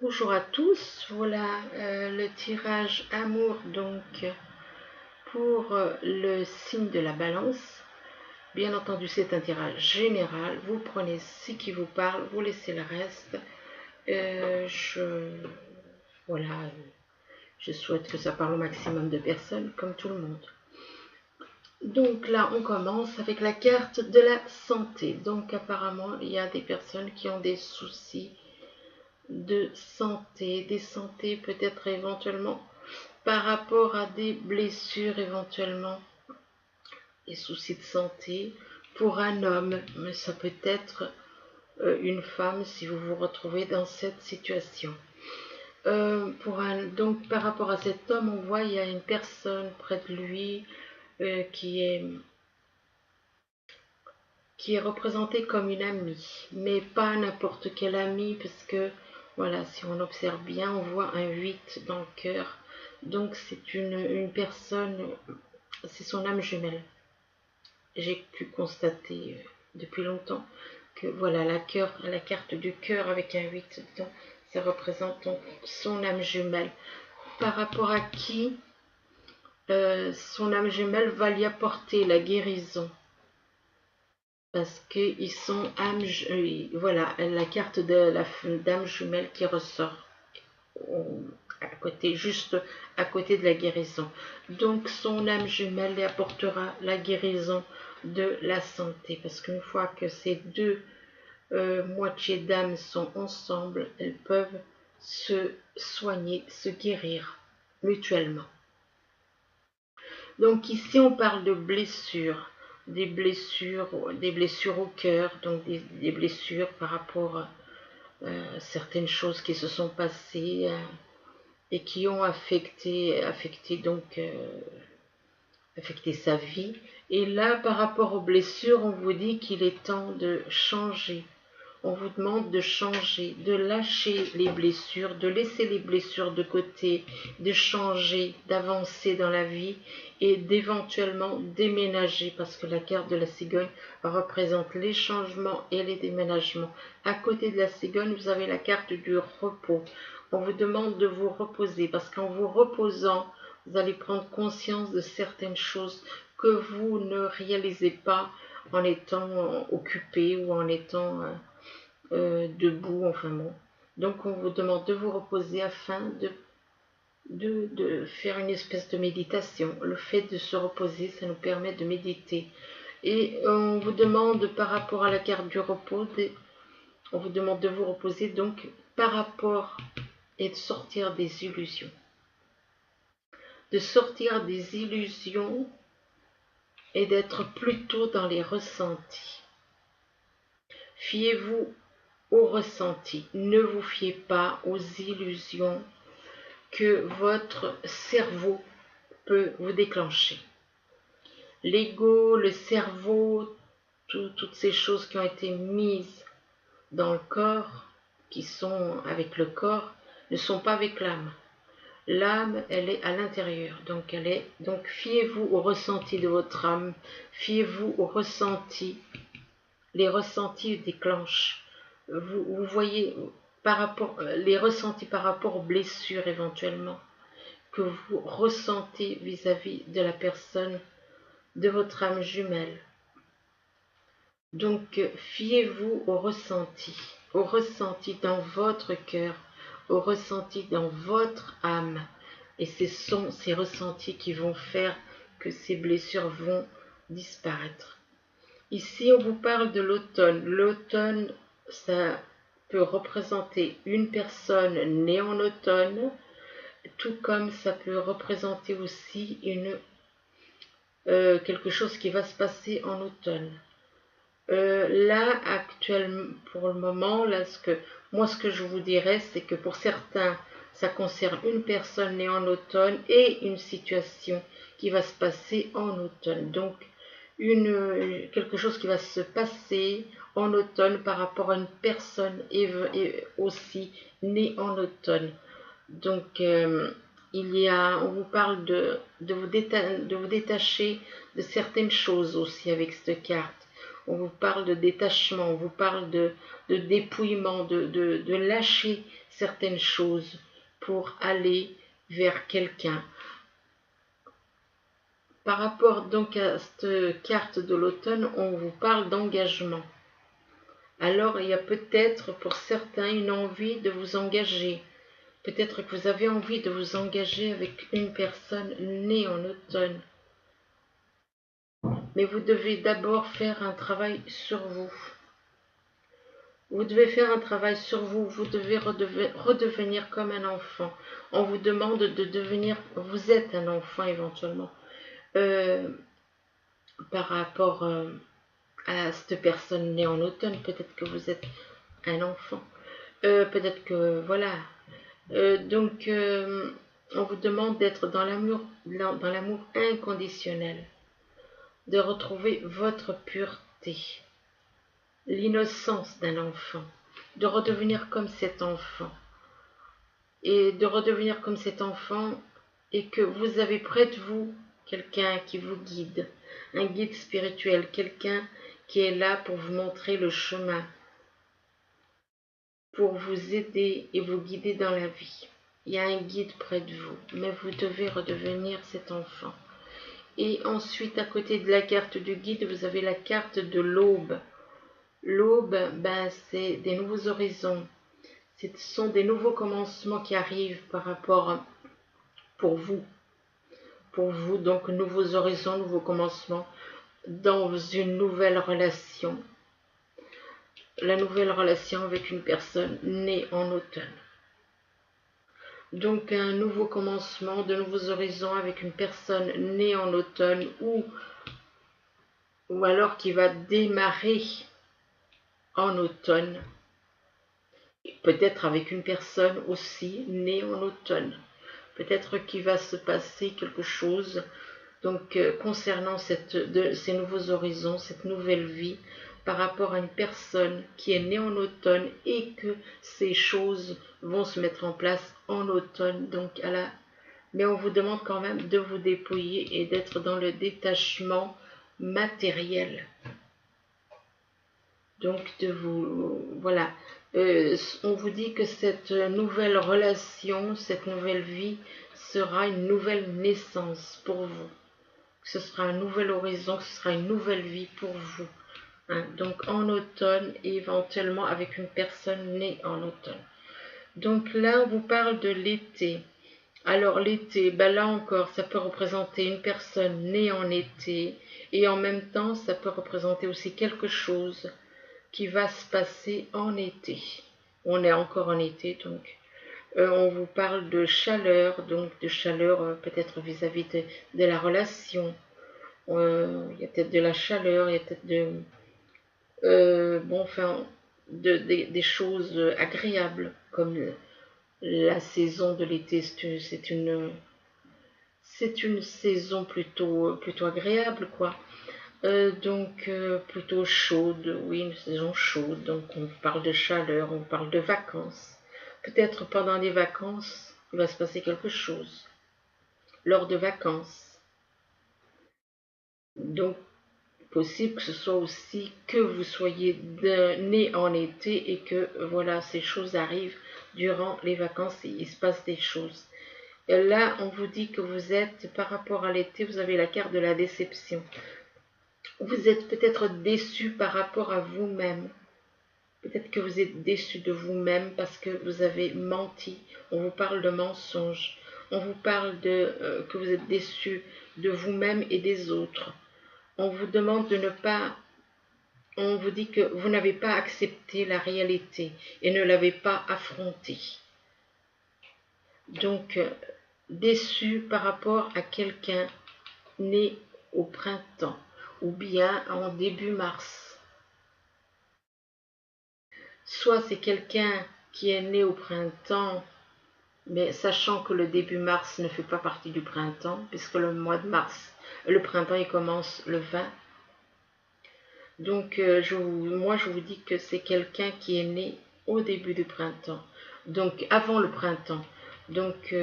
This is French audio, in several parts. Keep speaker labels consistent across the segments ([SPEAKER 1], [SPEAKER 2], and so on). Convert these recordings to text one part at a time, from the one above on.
[SPEAKER 1] Bonjour à tous, voilà le tirage amour donc pour le signe de la balance. Bien entendu c'est un tirage général, vous prenez ce qui vous parle, vous laissez le reste. Voilà, je souhaite que ça parle au maximum de personnes comme tout le monde. Donc là on commence avec la carte de la santé. Donc apparemment il y a des personnes qui ont des soucis de santé, des santé peut-être éventuellement par rapport à des blessures éventuellement, des soucis de santé pour un homme, mais ça peut être une femme si vous vous retrouvez dans cette situation. Donc par rapport à cet homme, on voit il y a une personne près de lui qui est représentée comme une amie, mais pas n'importe quelle amie, parce que voilà, si on observe bien, on voit un 8 dans le cœur. Donc c'est une personne, c'est son âme jumelle. J'ai pu constater depuis longtemps que voilà, la carte du cœur avec un 8 dedans, ça représente donc son âme jumelle. Par rapport à qui son âme jumelle va lui apporter la guérison. Parce qu'ils sont âme, voilà, la carte de la dame jumelle qui ressort à côté, juste à côté de la guérison. Donc son âme jumelle lui apportera la guérison de la santé, parce qu'une fois que ces deux moitiés d'âme sont ensemble, elles peuvent se soigner, se guérir mutuellement. Donc ici on parle de blessures, des blessures au cœur, donc des blessures par rapport à certaines choses qui se sont passées et qui ont affecté sa vie. Et là, par rapport aux blessures, on vous dit qu'il est temps de changer. On vous demande de changer, de lâcher les blessures, de laisser les blessures de côté, de changer, d'avancer dans la vie et d'éventuellement déménager, parce que la carte de la cigogne représente les changements et les déménagements. À côté de la cigogne, vous avez la carte du repos. On vous demande de vous reposer, parce qu'en vous reposant, vous allez prendre conscience de certaines choses que vous ne réalisez pas en étant occupé ou en étant debout, enfin bon. Donc on vous demande de vous reposer afin de faire une espèce de méditation. Le fait de se reposer, ça nous permet de méditer. Et on vous demande par rapport à la carte du repos, on vous demande de vous reposer donc par rapport et de sortir des illusions. De sortir des illusions et d'être plutôt dans les ressentis. Fiez-vous aux ressentis, ne vous fiez pas aux illusions que votre cerveau peut vous déclencher. L'ego, le cerveau, toutes ces choses qui ont été mises dans le corps, qui sont avec le corps, ne sont pas avec l'âme. L'âme, elle est à l'intérieur, donc fiez-vous aux ressentis de votre âme, fiez-vous aux ressentis. Les ressentis déclenchent. Vous voyez par rapport les ressentis par rapport aux blessures éventuellement que vous ressentez vis-à-vis de la personne de votre âme jumelle. Donc fiez-vous aux ressentis dans votre cœur, aux ressentis dans votre âme. Et ce sont ces ressentis qui vont faire que ces blessures vont disparaître. Ici, on vous parle de l'automne. L'automne, ça peut représenter une personne née en automne, tout comme ça peut représenter aussi quelque chose qui va se passer en automne. Là, actuellement, pour le moment, là, ce que je vous dirais, c'est que pour certains, ça concerne une personne née en automne et une situation qui va se passer en automne. Donc, quelque chose qui va se passer en automne par rapport à une personne et aussi née en automne. Donc, on vous parle de vous détacher de certaines choses aussi avec cette carte. On vous parle de détachement, on vous parle de dépouillement, de lâcher certaines choses pour aller vers quelqu'un. Par rapport donc à cette carte de l'automne, on vous parle d'engagement. Alors il y a peut-être pour certains une envie de vous engager. Peut-être que vous avez envie de vous engager avec une personne née en automne. Mais vous devez d'abord faire un travail sur vous. Vous devez faire un travail sur vous, vous devez redevenir comme un enfant. On vous demande de devenir, vous êtes un enfant éventuellement, par rapport à cette personne née en automne, peut-être que vous êtes un enfant, peut-être que, voilà. Donc, on vous demande d'être dans l'amour inconditionnel, de retrouver votre pureté, l'innocence d'un enfant, de redevenir comme cet enfant. Et de redevenir comme cet enfant et que vous avez près de vous quelqu'un qui vous guide, un guide spirituel, quelqu'un qui est là pour vous montrer le chemin, pour vous aider et vous guider dans la vie. Il y a un guide près de vous, mais vous devez redevenir cet enfant. Et ensuite, à côté de la carte du guide, vous avez la carte de l'aube. L'aube, c'est des nouveaux horizons. Ce sont des nouveaux commencements qui arrivent par rapport pour vous. Pour vous, donc, nouveaux horizons, nouveaux commencements dans une nouvelle relation. La nouvelle relation avec une personne née en automne. Donc, un nouveau commencement, de nouveaux horizons avec une personne née en automne ou alors qui va démarrer en automne. Peut-être avec une personne aussi née en automne. Peut-être qu'il va se passer quelque chose donc concernant ces nouveaux horizons, cette nouvelle vie par rapport à une personne qui est née en automne et que ces choses vont se mettre en place en automne. Donc mais on vous demande quand même de vous dépouiller et d'être dans le détachement matériel. Donc voilà. On vous dit que cette nouvelle relation, cette nouvelle vie sera une nouvelle naissance pour vous. Que ce sera un nouvel horizon, que ce sera une nouvelle vie pour vous. Hein. Donc en automne et éventuellement avec une personne née en automne. Donc là, on vous parle de l'été. Alors l'été, là encore, ça peut représenter une personne née en été et en même temps, ça peut représenter aussi quelque chose qui va se passer en été. On est encore en été, donc on vous parle de chaleur, donc de chaleur peut-être vis-à-vis de la relation. Il y a peut-être de la chaleur, il y a peut-être des choses agréables, comme la saison de l'été, c'est une saison plutôt agréable, quoi. Donc plutôt chaude, oui, une saison chaude, donc on parle de chaleur, on parle de vacances. Peut-être pendant les vacances, il va se passer quelque chose, lors de vacances. Donc, possible que ce soit aussi que vous soyez né en été et que, voilà, ces choses arrivent durant les vacances et il se passe des choses. Et là, on vous dit que vous êtes, par rapport à l'été, vous avez la carte de la déception. Vous êtes peut-être déçu par rapport à vous-même. Peut-être que vous êtes déçu de vous-même parce que vous avez menti. On vous parle de mensonge. On vous parle que vous êtes déçu de vous-même et des autres. On vous demande de ne pas... On vous dit que vous n'avez pas accepté la réalité et ne l'avez pas affrontée. Donc, déçu par rapport à quelqu'un né au printemps ou bien en début mars. Soit c'est quelqu'un qui est né au printemps, mais sachant que le début mars ne fait pas partie du printemps, puisque le mois de mars, le printemps, il commence le 20. Donc, moi, je vous dis que c'est quelqu'un qui est né au début du printemps, donc avant le printemps, donc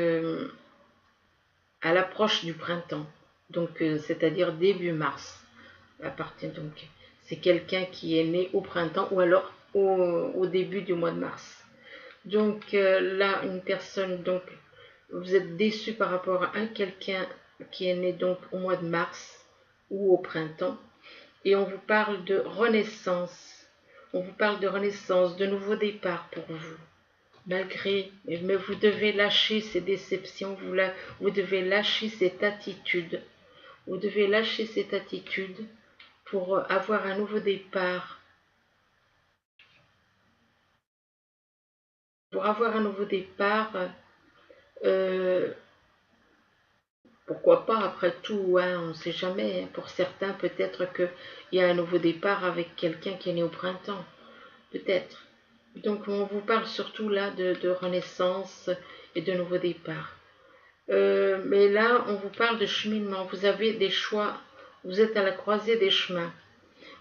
[SPEAKER 1] à l'approche du printemps, donc c'est-à-dire début mars. À partir donc, C'est quelqu'un qui est né au printemps ou alors au début du mois de mars. Donc là, une personne, donc vous êtes déçu par rapport à quelqu'un qui est né donc au mois de mars ou au printemps. Et on vous parle de renaissance. On vous parle de renaissance, de nouveau départ pour vous. Mais vous devez lâcher ces déceptions, vous devez lâcher cette attitude. Vous devez lâcher cette attitude pour avoir un nouveau départ. Pour avoir un nouveau départ, pourquoi pas, après tout, hein, on ne sait jamais. Pour certains, peut-être qu'il y a un nouveau départ avec quelqu'un qui est né au printemps. Peut-être. Donc on vous parle surtout là de renaissance et de nouveau départ. Mais là, on vous parle de cheminement. Vous avez des choix. Vous êtes à la croisée des chemins.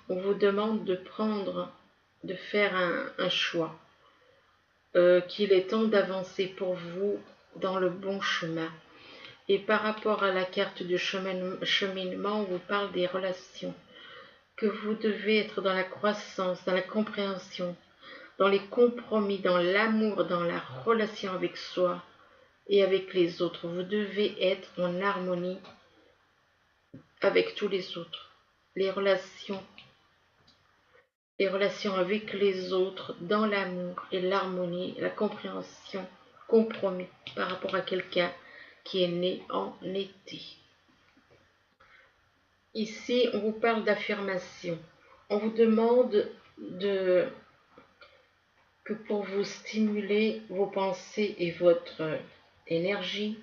[SPEAKER 1] On vous demande de faire un choix. Qu'il est temps d'avancer pour vous dans le bon chemin. Et par rapport à la carte du cheminement, on vous parle des relations. Que vous devez être dans la croissance, dans la compréhension, dans les compromis, dans l'amour, dans la relation avec soi et avec les autres. Vous devez être en harmonie avec tous les autres. Les relations avec les autres, dans l'amour et l'harmonie, la compréhension, compromis par rapport à quelqu'un qui est né en été. Ici, on vous parle d'affirmation. On vous demande que pour vous stimuler vos pensées et votre énergie,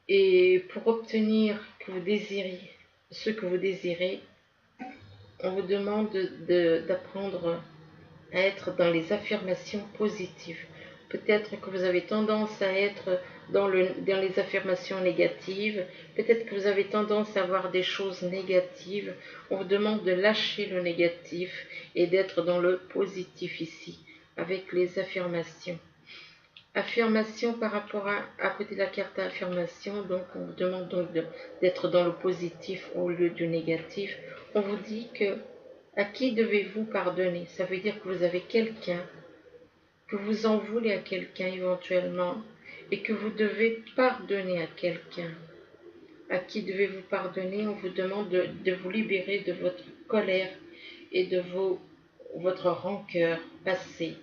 [SPEAKER 1] et pour obtenir ce que vous désirez, on vous demande d'apprendre à être dans les affirmations positives. Peut-être que vous avez tendance à être dans les affirmations négatives, peut-être que vous avez tendance à voir des choses négatives. On vous demande de lâcher le négatif et d'être dans le positif ici, avec les affirmations. Affirmation par rapport à côté de la carte à affirmation, donc on vous demande donc d'être dans le positif au lieu du négatif. On vous dit que à qui devez-vous pardonner? Ça veut dire que vous avez quelqu'un, que vous en voulez à quelqu'un éventuellement, et que vous devez pardonner à quelqu'un. À qui devez-vous pardonner? On vous demande de vous libérer de votre colère et de votre rancœur passée.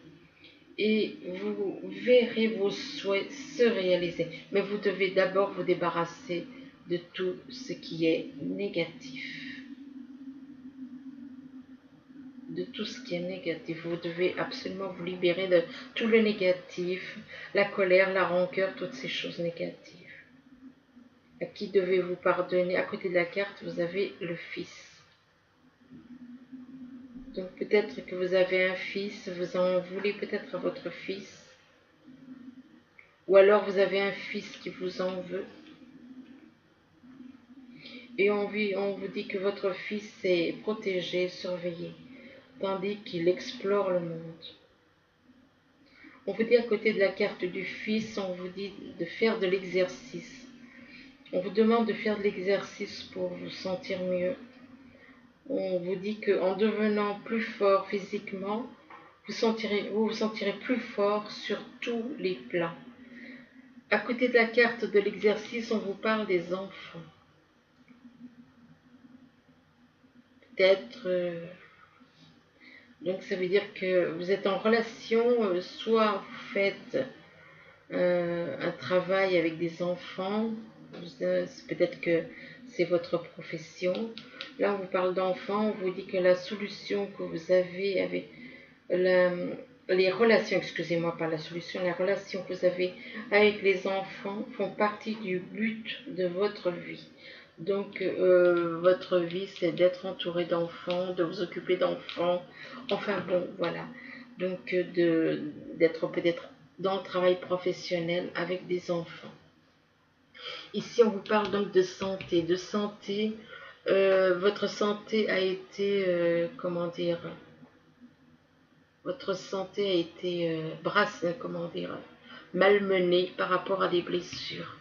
[SPEAKER 1] Et vous verrez vos souhaits se réaliser. Mais vous devez d'abord vous débarrasser de tout ce qui est négatif. De tout ce qui est négatif. Vous devez absolument vous libérer de tout le négatif, la colère, la rancœur, toutes ces choses négatives. À qui devez-vous pardonner? À côté de la carte, vous avez le Fils. Donc peut-être que vous avez un fils, vous en voulez peut-être à votre fils. Ou alors vous avez un fils qui vous en veut. Et on vous dit que votre fils est protégé, surveillé, tandis qu'il explore le monde. On vous dit à côté de la carte du fils, on vous dit de faire de l'exercice. On vous demande de faire de l'exercice pour vous sentir mieux. On vous dit qu'en devenant plus fort physiquement, vous vous sentirez plus fort sur tous les plans. À côté de la carte de l'exercice, on vous parle des enfants. Peut-être... donc ça veut dire que vous êtes en relation, soit vous faites un travail avec des enfants, peut-être que c'est votre profession. Là, on vous parle d'enfants, on vous dit que la solution que vous avez avec les relations, excusez-moi, pas la solution, les relations que vous avez avec les enfants font partie du but de votre vie. Donc, votre vie, c'est d'être entouré d'enfants, de vous occuper d'enfants. Enfin bon, voilà. Donc, d'être peut-être dans le travail professionnel avec des enfants. Ici, on vous parle donc de santé. De santé, votre santé a été, comment dire, votre santé a été malmenée par rapport à des blessures.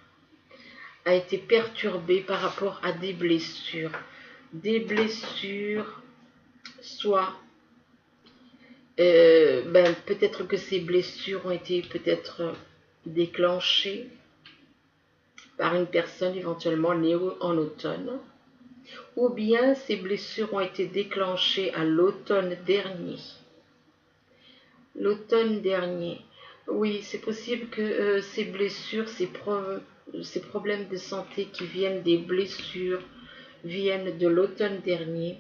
[SPEAKER 1] A été perturbée par rapport à des blessures. Des blessures soit peut-être que ces blessures ont été peut-être déclenchées par une personne éventuellement née en automne, ou bien ces blessures ont été déclenchées à l'automne dernier. L'automne dernier. Oui, c'est possible que ces blessures, ces problèmes de santé qui viennent des blessures viennent de l'automne dernier.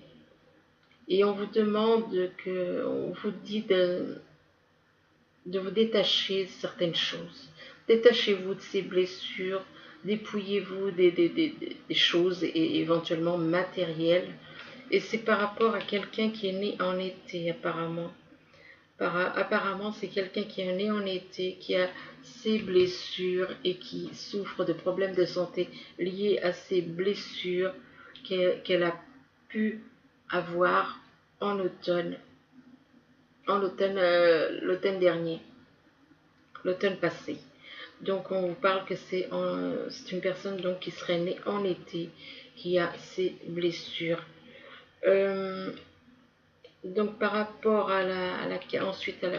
[SPEAKER 1] Et on vous demande on vous dit de vous détacher de certaines choses. Détachez-vous de ces blessures, dépouillez-vous des choses et éventuellement matérielles. Et c'est par rapport à quelqu'un qui est né en été apparemment. Apparemment, c'est quelqu'un qui est né en été, qui a ses blessures et qui souffre de problèmes de santé liés à ces blessures qu'elle a pu avoir en automne, l'automne dernier, l'automne passé. Donc on vous parle que c'est une personne donc qui serait née en été, qui a ces blessures. Donc par rapport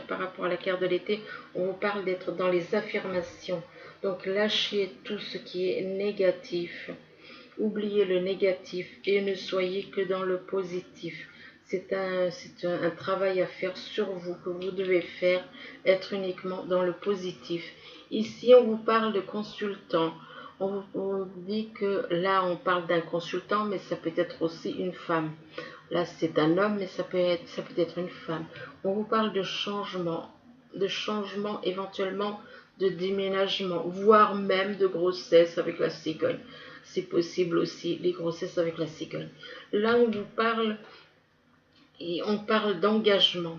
[SPEAKER 1] par rapport à la carte de l'été, on vous parle d'être dans les affirmations. Donc lâchez tout ce qui est négatif. Oubliez le négatif et ne soyez que dans le positif. C'est un travail à faire sur vous, que vous devez faire, être uniquement dans le positif. Ici, on vous parle de consultant. On vous dit que là, on parle d'un consultant, mais ça peut être aussi une femme. Là, c'est un homme, mais ça peut être une femme. On vous parle de changement éventuellement de déménagement, voire même de grossesse avec la cigogne. C'est possible aussi, les grossesses avec la cigogne. Là, on vous parle, et on parle d'engagement.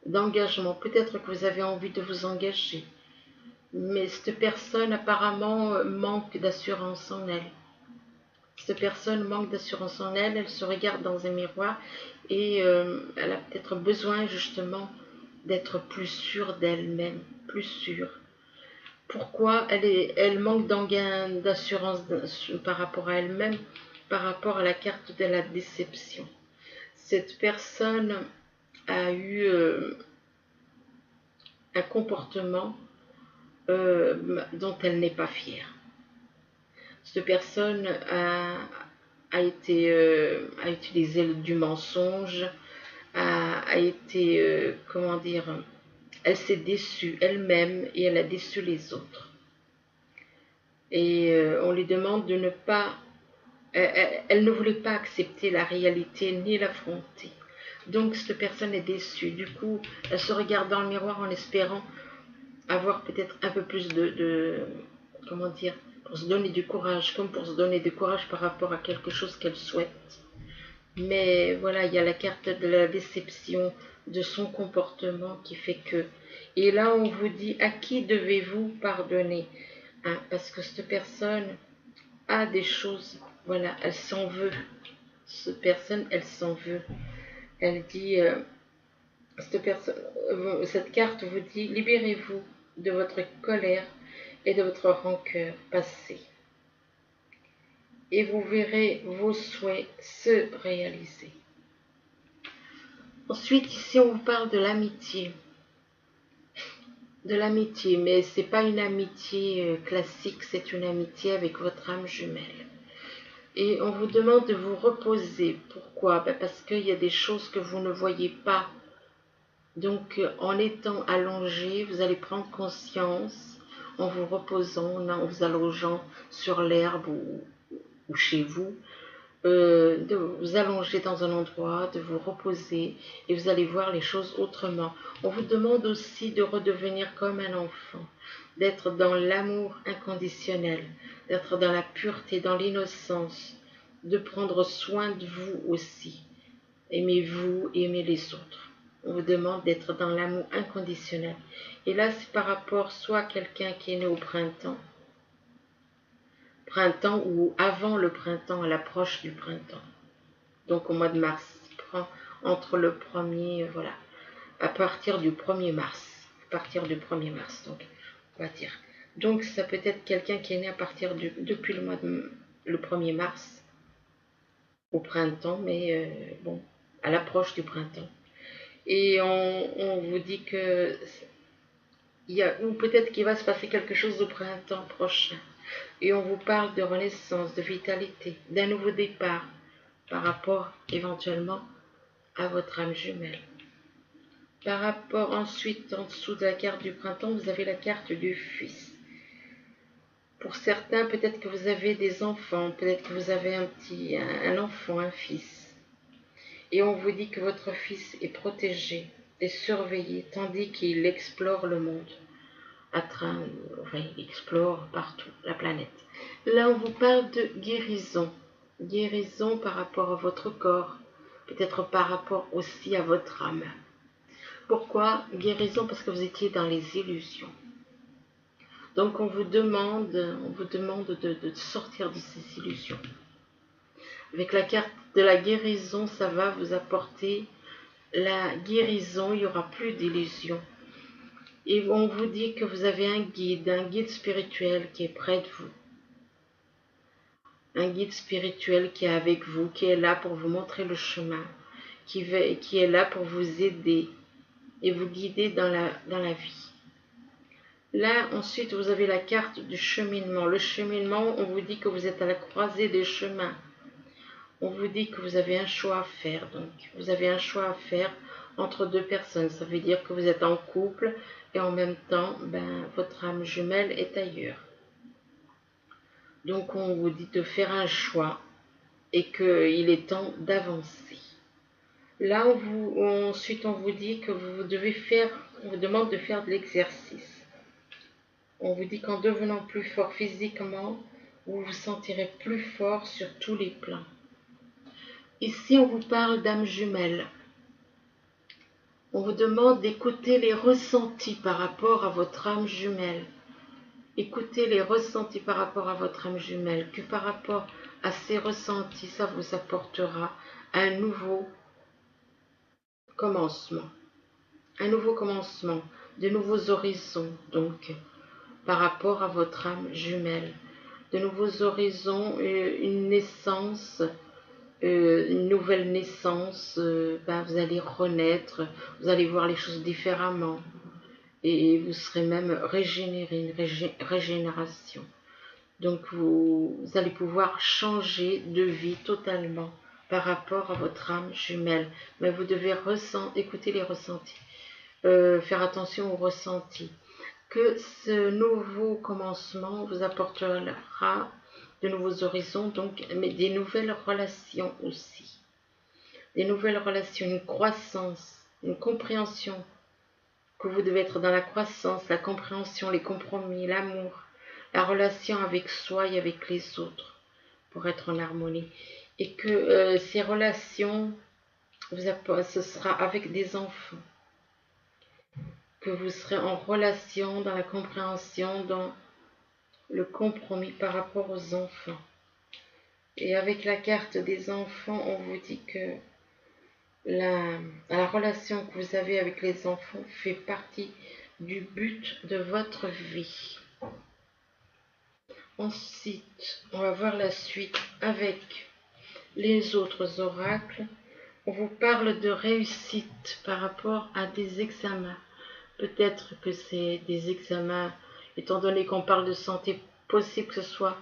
[SPEAKER 1] D'engagement. Peut-être que vous avez envie de vous engager. Mais cette personne, apparemment, manque d'assurance en elle. Cette personne manque d'assurance en elle, elle se regarde dans un miroir et elle a peut-être besoin justement d'être plus sûre d'elle-même, plus sûre. Pourquoi elle manque d'assurance par rapport à elle-même, par rapport à la carte de la déception. Cette personne a eu un comportement dont elle n'est pas fière. Cette personne a utilisé du mensonge, a été, comment dire, elle s'est déçue elle-même et elle a déçu les autres. Et on lui demande de ne pas, elle ne voulait pas accepter la réalité ni l'affronter. Donc cette personne est déçue. Du coup, elle se regarde dans le miroir en espérant avoir peut-être un peu plus comment dire, pour se donner du courage, comme pour se donner du courage par rapport à quelque chose qu'elle souhaite. Mais voilà, il y a la carte de la déception, de son comportement qui fait que... Et là, on vous dit, à qui devez-vous pardonner, hein, parce que cette personne a des choses, voilà, elle s'en veut. Cette personne, elle s'en veut. Elle dit, cette carte vous dit, libérez-vous de votre colère et de votre rancœur passée. Et vous verrez vos souhaits se réaliser. Ensuite, ici, on vous parle de l'amitié. De l'amitié, mais ce n'est pas une amitié classique, c'est une amitié avec votre âme jumelle. Et on vous demande de vous reposer. Pourquoi? Parce qu'il y a des choses que vous ne voyez pas. Donc, en étant allongé, vous allez prendre conscience, en vous reposant, en vous allongeant sur l'herbe ou chez vous, de vous allonger dans un endroit, de vous reposer et vous allez voir les choses autrement. On vous demande aussi de redevenir comme un enfant, d'être dans l'amour inconditionnel, d'être dans la pureté, dans l'innocence, de prendre soin de vous aussi. Aimez-vous, aimez les autres. On vous demande d'être dans l'amour inconditionnel. Et là, c'est par rapport soit à quelqu'un qui est né au printemps ou avant le printemps, à l'approche du printemps. Donc au mois de mars, entre le 1er, voilà, à partir du 1er mars. Donc, on va dire. Donc ça peut être quelqu'un qui est né à partir depuis le 1er mars, au printemps, mais bon, à l'approche du printemps. Et on vous dit que ou peut-être qu'il va se passer quelque chose au printemps prochain. Et on vous parle de renaissance, de vitalité, d'un nouveau départ par rapport éventuellement à votre âme jumelle. Par rapport ensuite, en dessous de la carte du printemps, vous avez la carte du fils. Pour certains, peut-être que vous avez des enfants, peut-être que vous avez un enfant, un fils. Et on vous dit que votre fils est protégé et surveillé, tandis qu'il explore le monde. Il explore partout la planète. Là, on vous parle de guérison. Guérison par rapport à votre corps, peut-être par rapport aussi à votre âme. Pourquoi guérison? Parce que vous étiez dans les illusions. Donc on vous demande de sortir de ces illusions. Avec la carte de la guérison, ça va vous apporter la guérison, il n'y aura plus d'illusions. Et on vous dit que vous avez un guide spirituel qui est près de vous. Un guide spirituel qui est avec vous, qui est là pour vous montrer le chemin, qui est là pour vous aider et vous guider dans la vie. Là, ensuite, vous avez la carte du cheminement. Le cheminement, on vous dit que vous êtes à la croisée des chemins. On vous dit que vous avez un choix à faire. Donc, vous avez un choix à faire entre deux personnes. Ça veut dire que vous êtes en couple et en même temps, votre âme jumelle est ailleurs. Donc, on vous dit de faire un choix et qu'il est temps d'avancer. Là, ensuite, on vous dit que on vous demande de faire de l'exercice. On vous dit qu'en devenant plus fort physiquement, vous vous sentirez plus fort sur tous les plans. Ici, on vous parle d'âme jumelle. On vous demande d'écouter les ressentis par rapport à votre âme jumelle. Écoutez les ressentis par rapport à votre âme jumelle, que par rapport à ces ressentis, ça vous apportera un nouveau commencement. Un nouveau commencement, de nouveaux horizons, donc, par rapport à votre âme jumelle. De nouveaux horizons, une naissance, une nouvelle naissance, vous allez renaître, vous allez voir les choses différemment et vous serez même régénéré, une régénération. Donc vous allez pouvoir changer de vie totalement par rapport à votre âme jumelle. Mais vous devez écouter les ressentis, faire attention aux ressentis. Que ce nouveau commencement vous apportera de nouveaux horizons, donc, mais des nouvelles relations aussi. Des nouvelles relations, une croissance, une compréhension, que vous devez être dans la croissance, la compréhension, les compromis, l'amour, la relation avec soi et avec les autres, pour être en harmonie. Et que ces relations, ce sera avec des enfants. Que vous serez en relation, dans la compréhension, dans le compromis par rapport aux enfants. Et avec la carte des enfants, on vous dit que la relation que vous avez avec les enfants fait partie du but de votre vie. Ensuite, on va voir la suite avec les autres oracles. On vous parle de réussite par rapport à des examens. Peut-être que c'est des examens, étant donné qu'on parle de santé, possible que ce soit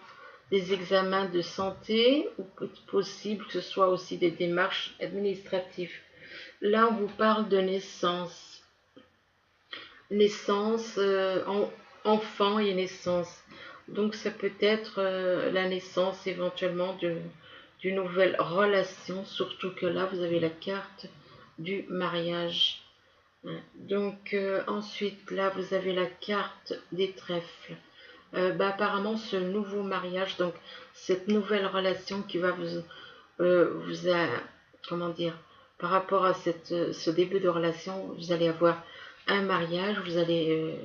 [SPEAKER 1] des examens de santé ou possible que ce soit aussi des démarches administratives. Là, on vous parle de naissance. Naissance, enfant et naissance. Donc, ça peut être la naissance éventuellement d'une nouvelle relation, surtout que là, vous avez la carte du mariage. Donc, ensuite, là, vous avez la carte des trèfles. Apparemment, ce nouveau mariage, donc cette nouvelle relation qui va comment dire, par rapport à ce début de relation, vous allez avoir un mariage, vous allez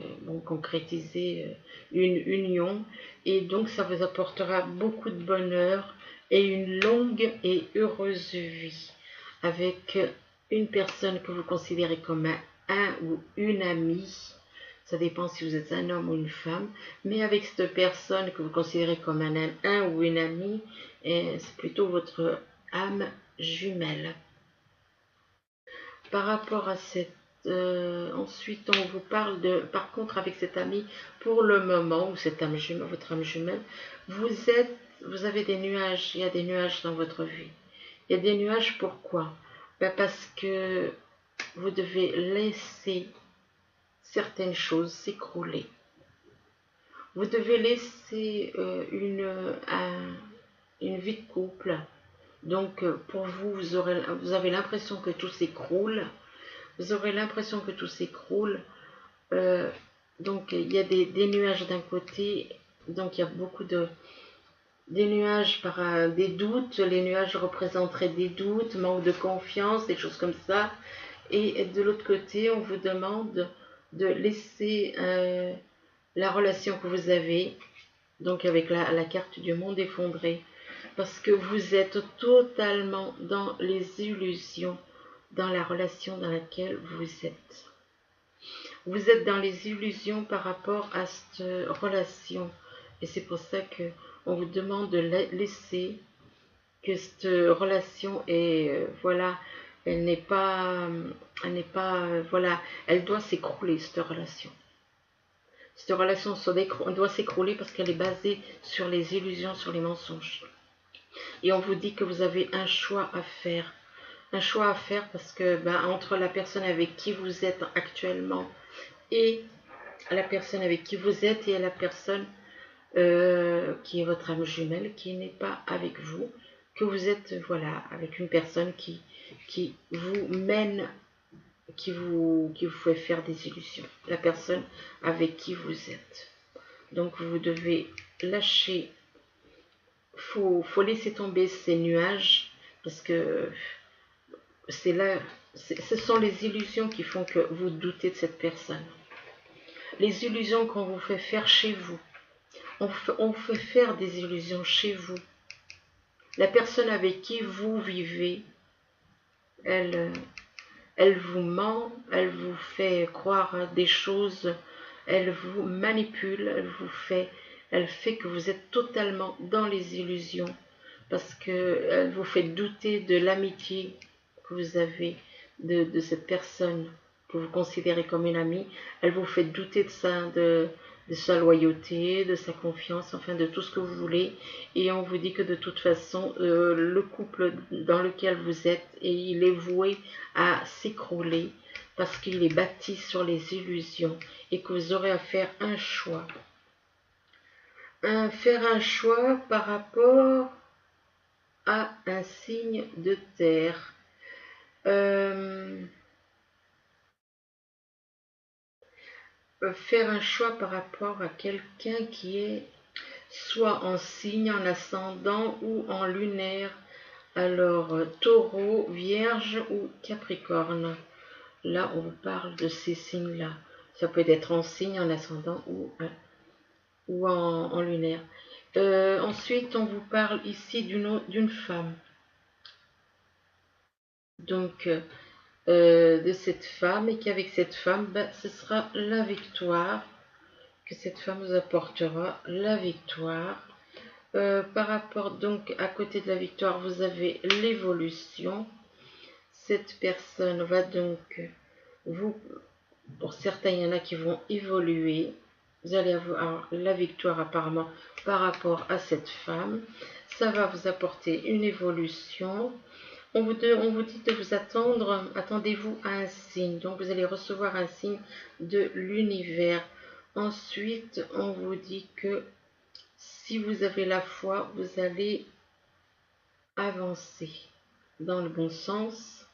[SPEAKER 1] concrétiser une union, et donc ça vous apportera beaucoup de bonheur et une longue et heureuse vie avec une personne que vous considérez comme un ou une amie. Ça dépend si vous êtes un homme ou une femme, mais avec cette personne que vous considérez comme un ou une amie, c'est plutôt votre âme jumelle. Par rapport à cette... ensuite, on vous parle de... Par contre, avec cet ami, pour le moment, ou cette âme jumelle, votre âme jumelle, vous avez des nuages. Il y a des nuages dans votre vie. Il y a des nuages, pourquoi? Ben parce que vous devez laisser certaines choses s'écrouler. Vous devez laisser une vie de couple. Donc, pour vous, vous avez l'impression que tout s'écroule. Vous aurez l'impression que tout s'écroule. Euh, donc, il y a des nuages d'un côté. Donc, il y a beaucoup des nuages par des doutes. Les nuages représenteraient des doutes, manque de confiance, des choses comme ça. Et de l'autre côté, on vous demande de laisser la relation que vous avez, donc avec la carte du monde effondré, parce que vous êtes totalement dans les illusions, dans la relation dans laquelle vous êtes. Vous êtes dans les illusions par rapport à cette relation. Et c'est pour ça que on vous demande de laisser que cette relation est, voilà, voilà, elle doit s'écrouler, cette relation. Cette relation doit s'écrouler parce qu'elle est basée sur les illusions, sur les mensonges. Et on vous dit que vous avez un choix à faire. Un choix à faire parce que entre la personne avec qui vous êtes actuellement et la personne avec qui vous êtes et la personne qui est votre âme jumelle, qui n'est pas avec vous, que vous êtes voilà avec une personne qui vous mène, qui vous fait faire des illusions, la personne avec qui vous êtes. Donc vous devez lâcher, faut laisser tomber ces nuages parce que c'est là, ce sont les illusions qui font que vous doutez de cette personne. Les illusions qu'on vous fait faire chez vous. On vous fait faire des illusions chez vous. La personne avec qui vous vivez, elle, elle vous ment, elle vous fait croire des choses, elle vous manipule, elle fait que vous êtes totalement dans les illusions parce qu'elle vous fait douter de l'amitié que vous avez de cette personne que vous considérez comme une amie. Elle vous fait douter de sa loyauté, de sa confiance, enfin de tout ce que vous voulez. Et on vous dit que de toute façon, le couple dans lequel vous êtes, il est voué à s'écrouler parce qu'il est bâti sur les illusions et que vous aurez à faire un choix. Faire un choix par rapport à un signe de terre. Faire un choix par rapport à quelqu'un qui est soit en signe, en ascendant ou en lunaire. Alors, taureau, vierge ou capricorne. Là, on vous parle de ces signes-là. Ça peut être en signe, en ascendant ou en lunaire. Ensuite, on vous parle ici d'une femme. Donc, de cette femme, et qu'avec cette femme, ce sera la victoire, que cette femme vous apportera la victoire. Par rapport donc à côté de la victoire, vous avez l'évolution. Cette personne va donc pour certains, il y en a qui vont évoluer. Vous allez avoir la victoire apparemment par rapport à cette femme. Ça va vous apporter une évolution. On vous dit de vous attendre, attendez-vous à un signe. Donc vous allez recevoir un signe de l'univers. Ensuite, on vous dit que si vous avez la foi, vous allez avancer dans le bon sens,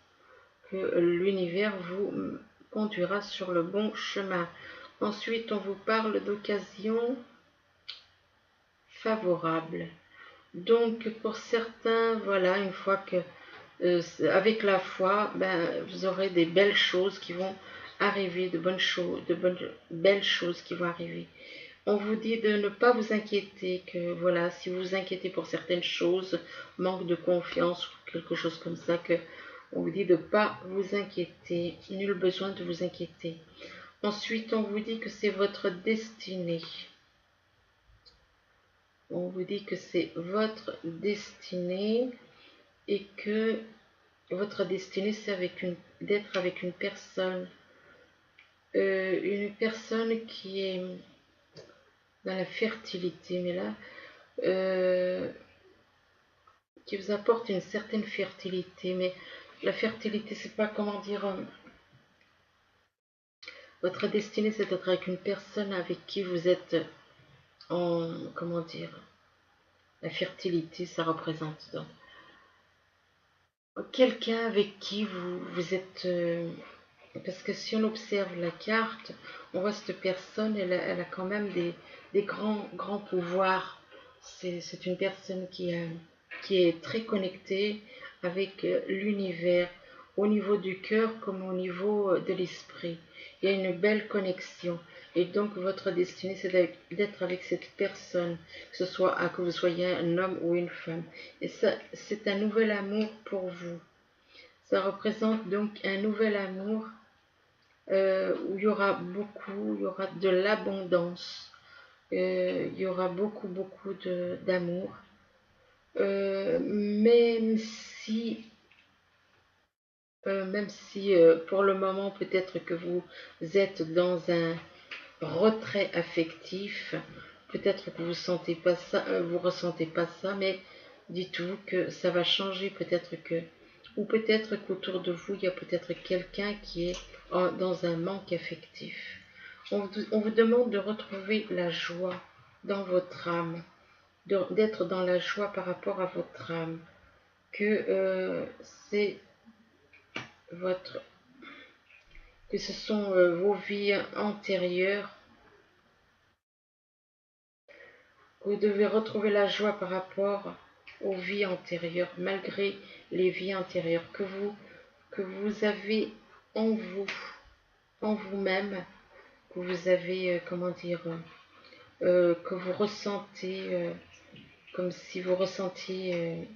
[SPEAKER 1] que l'univers vous conduira sur le bon chemin. Ensuite, on vous parle d'occasions favorables. Donc, pour certains, voilà, une fois que, avec la foi, vous aurez des belles choses qui vont arriver, de belles choses qui vont arriver. On vous dit de ne pas vous inquiéter, que voilà, si vous vous inquiétez pour certaines choses, manque de confiance ou quelque chose comme ça, que on vous dit de ne pas vous inquiéter, nul besoin de vous inquiéter. Ensuite, on vous dit que c'est votre destinée. On vous dit que c'est votre destinée et que votre destinée, c'est d'être avec une personne qui est dans la fertilité, mais là, qui vous apporte une certaine fertilité, mais la fertilité, c'est pas comment dire. Votre destinée, c'est d'être avec une personne avec qui vous êtes en, comment dire, la fertilité, ça représente donc quelqu'un avec qui vous êtes, parce que si on observe la carte, on voit cette personne, elle a quand même des grands pouvoirs. C'est une personne qui est très connectée avec l'univers, au niveau du cœur comme au niveau de l'esprit. Il y a une belle connexion. Et donc votre destinée, c'est d'être avec cette personne, que vous soyez un homme ou une femme. Et ça, c'est un nouvel amour pour vous. Ça représente donc un nouvel amour où il y aura de l'abondance, il y aura beaucoup d'amour. Même si pour le moment peut-être que vous êtes dans un retrait affectif, peut-être que vous sentez pas ça, vous ressentez pas ça, mais dites-vous que ça va changer, ou peut-être qu'autour de vous il y a peut-être quelqu'un qui est dans un manque affectif. On vous demande de retrouver la joie dans votre âme, d'être dans la joie par rapport à votre âme, que c'est votre que ce sont vos vies antérieures. Vous devez retrouver la joie par rapport aux vies antérieures, malgré les vies antérieures que vous avez en vous, en vous-même, que vous avez, que vous ressentez, comme si vous ressentiez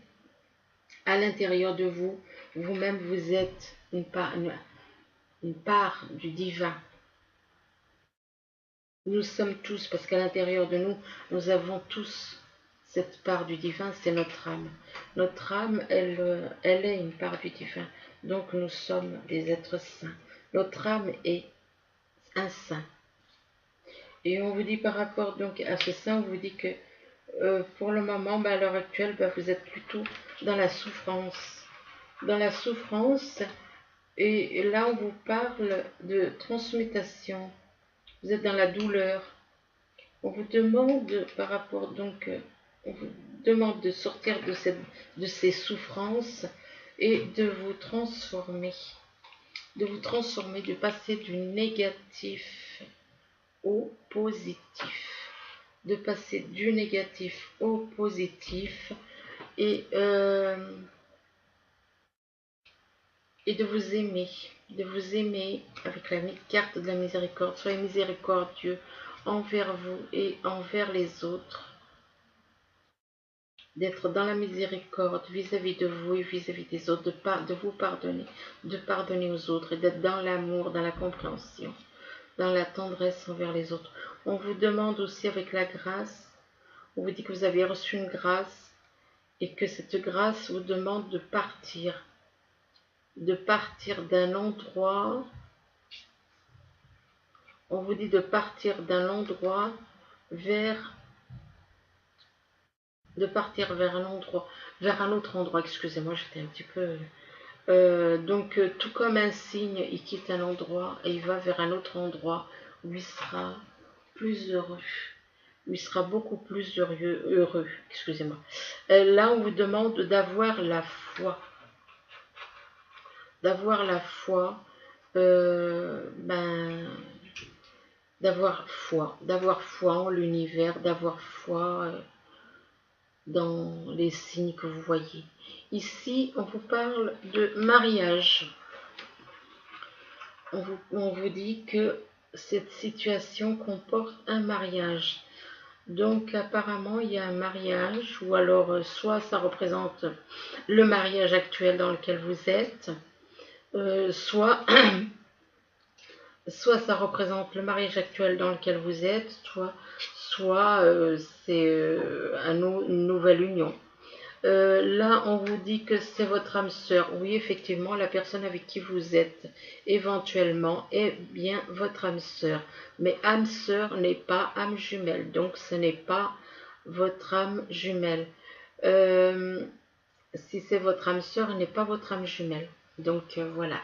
[SPEAKER 1] à l'intérieur de vous, vous-même vous êtes une part du divin. Nous sommes tous, parce qu'à l'intérieur de nous, nous avons tous cette part du divin, c'est notre âme. Notre âme, elle est une part du divin. Donc nous sommes des êtres saints. Notre âme est un saint. Et on vous dit par rapport donc à ce saint, on vous dit que pour le moment, à l'heure actuelle, vous êtes plutôt dans la souffrance. Dans la souffrance, et là on vous parle de transmutation. Vous êtes dans la douleur. On vous demande par rapport donc, on vous demande de sortir de ces souffrances et de vous transformer, de passer du négatif au positif, de passer du négatif au positif et de vous aimer avec la carte de la miséricorde. Soyez miséricordieux envers vous et envers les autres, d'être dans la miséricorde vis-à-vis de vous et vis-à-vis des autres, de vous pardonner, de pardonner aux autres et d'être dans l'amour, dans la compréhension, dans la tendresse envers les autres. On vous demande aussi avec la grâce, on vous dit que vous avez reçu une grâce et que cette grâce vous demande de partir d'un endroit. On vous dit de partir d'un endroit vers vers un autre endroit. Excusez-moi, j'étais un petit peu. Donc, tout comme un cygne, il quitte un endroit et il va vers un autre endroit où il sera plus heureux, où il sera beaucoup plus heureux. Excusez-moi. Là, on vous demande d'avoir la foi, d'avoir la foi. D'avoir foi en l'univers, d'avoir foi dans les signes que vous voyez. Ici, on vous parle de mariage. On vous dit que cette situation comporte un mariage. Donc apparemment, il y a un mariage, ou alors soit ça représente le mariage actuel dans lequel vous êtes, soit ça représente le mariage actuel dans lequel vous êtes, soit c'est une nouvelle union. Là, on vous dit que c'est votre âme sœur. Oui, effectivement, la personne avec qui vous êtes éventuellement est bien votre âme sœur. Mais âme sœur n'est pas âme jumelle. Donc, ce n'est pas votre âme jumelle. Si c'est votre âme sœur, elle n'est pas votre âme jumelle. Donc, voilà.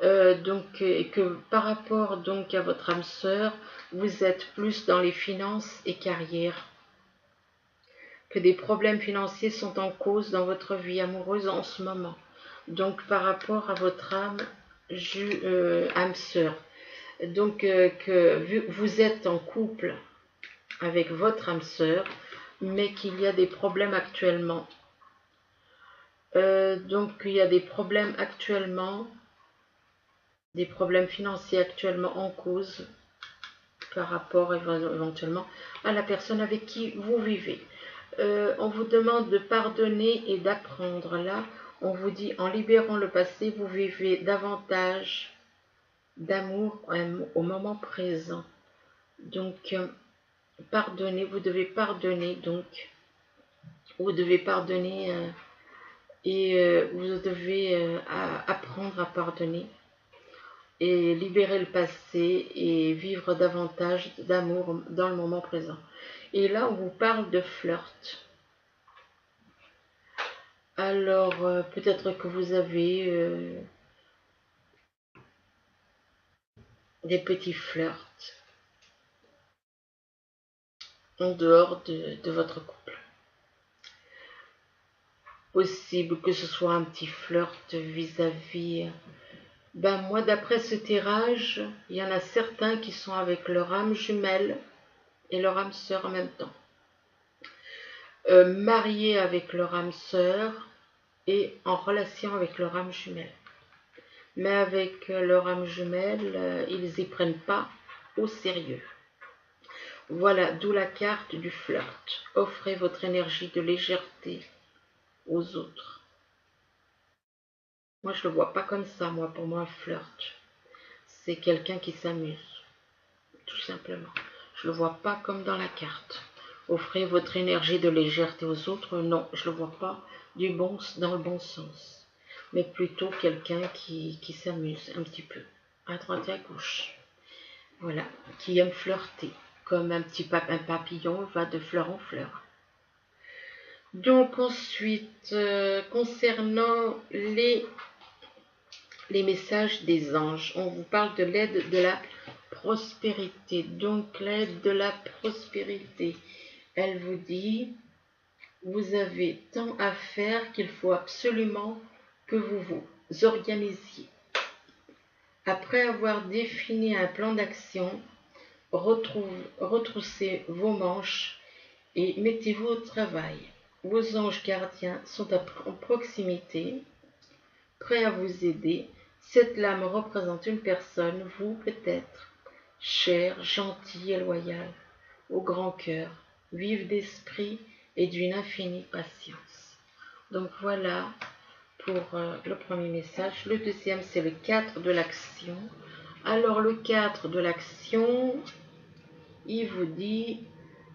[SPEAKER 1] Et que par rapport donc à votre âme sœur, vous êtes plus dans les finances et carrière, que des problèmes financiers sont en cause dans votre vie amoureuse en ce moment. Donc par rapport à votre âme sœur, donc que vous êtes en couple avec votre âme sœur, mais qu'il y a des problèmes actuellement. Donc il y a des problèmes actuellement, des problèmes financiers actuellement en cause par rapport éventuellement à la personne avec qui vous vivez. On vous demande de pardonner et d'apprendre. Là, on vous dit en libérant le passé, vous vivez davantage d'amour au moment présent. Donc, pardonnez, vous devez pardonner. Donc, vous devez pardonner vous devez apprendre à pardonner et libérer le passé et vivre davantage d'amour dans le moment présent. Et là, on vous parle de flirt. Alors, peut-être que vous avez des petits flirts en dehors de votre couple. Possible que ce soit un petit flirt vis-à-vis. Ben moi, d'après ce tirage, il y en a certains qui sont avec leur âme jumelle et leur âme sœur en même temps. Mariés avec leur âme sœur et en relation avec leur âme jumelle. Mais avec leur âme jumelle, ils n'y prennent pas au sérieux. Voilà, d'où la carte du flirt. Offrez votre énergie de légèreté aux autres. Moi, je ne le vois pas comme ça, moi. Pour moi, un flirt, c'est quelqu'un qui s'amuse, tout simplement. Je ne le vois pas comme dans la carte. Offrez votre énergie de légèreté aux autres. Non, je ne le vois pas dans le bon sens. Mais plutôt quelqu'un qui s'amuse un petit peu, à droite et à gauche. Voilà, qui aime flirter, comme un papillon va de fleur en fleur. Donc ensuite, concernant les messages des anges, on vous parle de l'aide de la prospérité. Donc l'aide de la prospérité, elle vous dit, vous avez tant à faire qu'il faut absolument que vous vous organisiez. Après avoir défini un plan d'action, retroussez vos manches et mettez-vous au travail. Vos anges gardiens sont en proximité, prêts à vous aider. Cette lame représente une personne, vous peut-être, chère, gentille et loyale, au grand cœur, vive d'esprit et d'une infinie patience. Donc voilà pour le premier message. Le deuxième, c'est le 4 de l'action. Alors le 4 de l'action, il vous dit,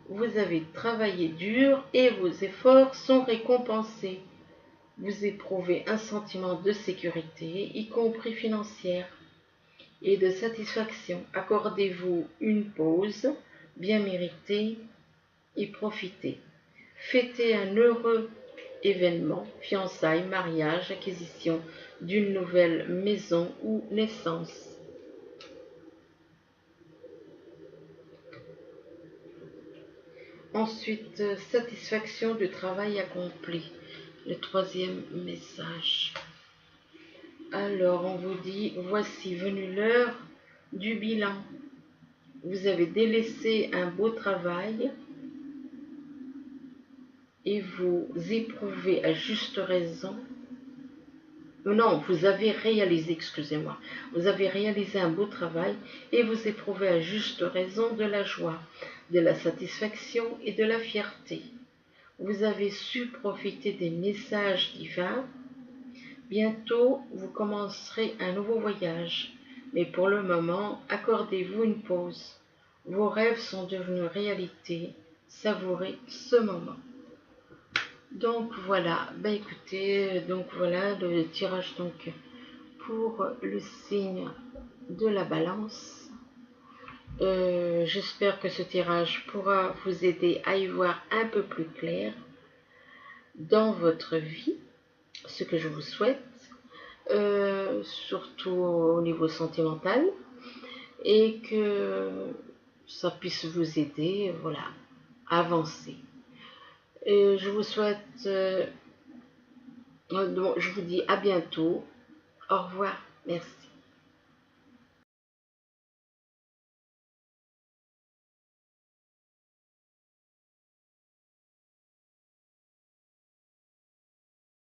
[SPEAKER 1] vous avez travaillé dur et vos efforts sont récompensés. Vous éprouvez un sentiment de sécurité, y compris financière, et de satisfaction. Accordez-vous une pause bien méritée et profitez. Fêtez un heureux événement, fiançailles, mariage, acquisition d'une nouvelle maison ou naissance. Ensuite, satisfaction du travail accompli. Le troisième message. Alors, on vous dit, voici venue l'heure du bilan. Vous avez délaissé un beau travail et vous éprouvez à juste raison. Non, vous avez réalisé, excusez-moi, vous avez réalisé un beau travail et vous éprouvez à juste raison de la joie, de la satisfaction et de la fierté. Vous avez su profiter des messages divins. Bientôt, vous commencerez un nouveau voyage, mais pour le moment, accordez-vous une pause. Vos rêves sont devenus réalité. Savourez ce moment. Donc voilà, ben écoutez, donc voilà le tirage donc pour le signe de la balance. J'espère que ce tirage pourra vous aider à y voir un peu plus clair dans votre vie, ce que je vous souhaite, surtout au niveau sentimental, et que ça puisse vous aider, voilà, à avancer. Et je vous souhaite, je vous dis à bientôt. Au revoir. Merci.